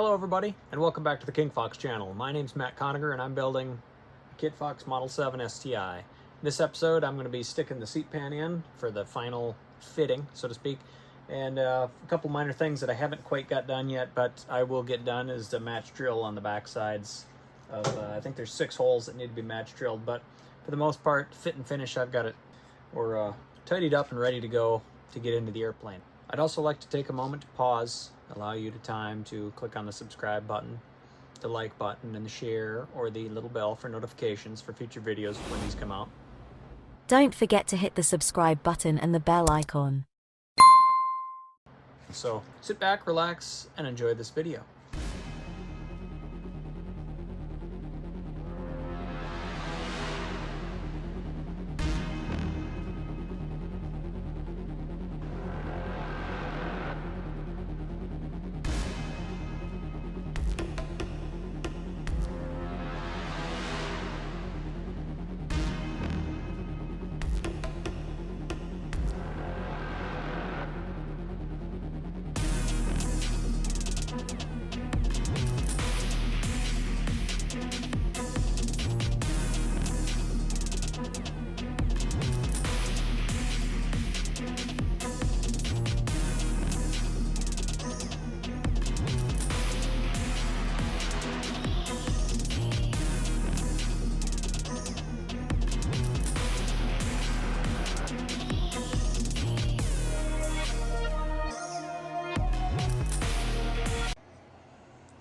Hello everybody, and welcome back to the King Fox channel. My name's Matt Conager, and I'm building a Kit Fox Model 7 STI. In this episode, I'm going to be sticking the seat pan in for the final fitting, so to speak. And a couple minor things that I haven't quite got done yet, but I will get done, is the match drill on the back sides of, I think there's 6 holes that need to be match drilled, but for the most part, fit and finish, I've got it, or tidied up and ready to go to get into the airplane. I'd also like to take a moment to pause, allow you the time to click on the subscribe button, the like button, and the share, or the little bell for notifications for future videos when these come out. Don't forget to hit the subscribe button and the bell icon. So sit back, relax, and enjoy this video.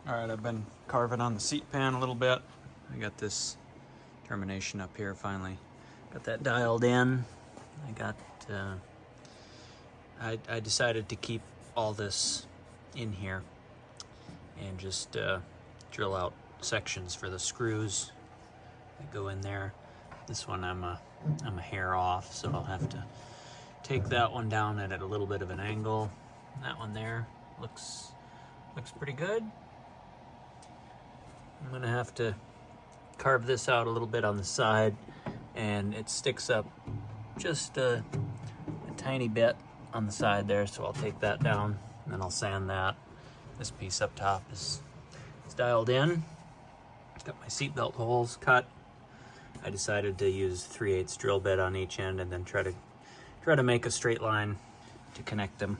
Alright, I've been carving on the seat pan a little bit. I got this termination up here finally. Got that dialed in. I decided to keep all this in here and just drill out sections for the screws that go in there. This one I'm a hair off, so I'll have to take that one down at a little bit of an angle. That one there looks pretty good. I'm gonna have to carve this out a little bit on the side, and it sticks up just a tiny bit on the side there, so I'll take that down and then I'll sand that. This piece up top is dialed in. Got my seatbelt holes cut. I decided to use 3/8 drill bit on each end and then try to make a straight line to connect them.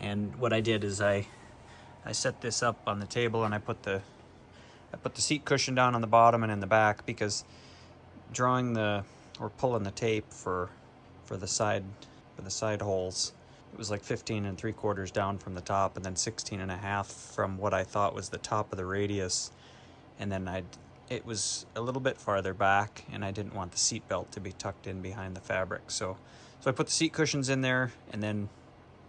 And what I did is I set this up on the table, and I put the seat cushion down on the bottom and in the back, because drawing or pulling the tape for the side holes, it was like 15 3/4 down from the top, and then 16 1/2 from what I thought was the top of the radius, and then it was a little bit farther back, and I didn't want the seat belt to be tucked in behind the fabric, so I put the seat cushions in there and then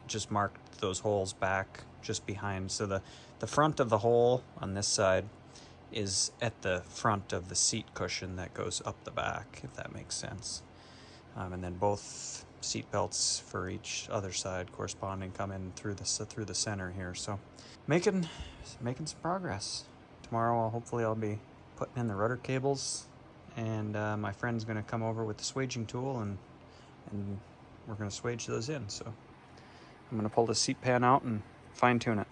just marked those holes back just behind. So the front of the hole on this side is at the front of the seat cushion that goes up the back, if that makes sense. And then both seat belts for each other side corresponding come in through the center here. So making some progress. Tomorrow hopefully I'll be putting in the rudder cables, and my friend's gonna come over with the swaging tool, and we're gonna swage those in. So I'm gonna pull the seat pan out and fine tune it.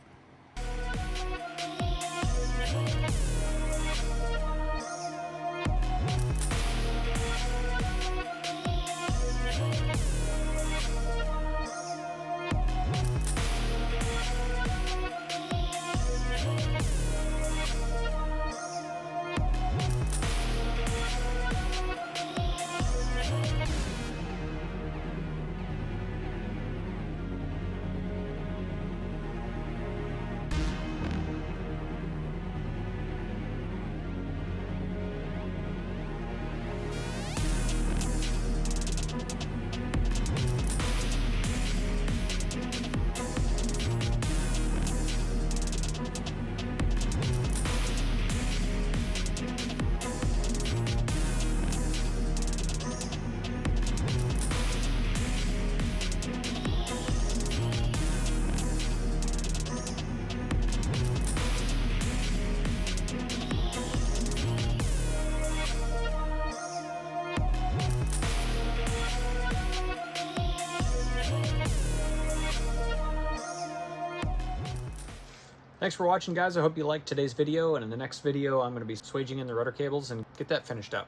Thanks for watching, guys. I hope you liked today's video, and in the next video I'm going to be swaging in the rudder cables and get that finished up.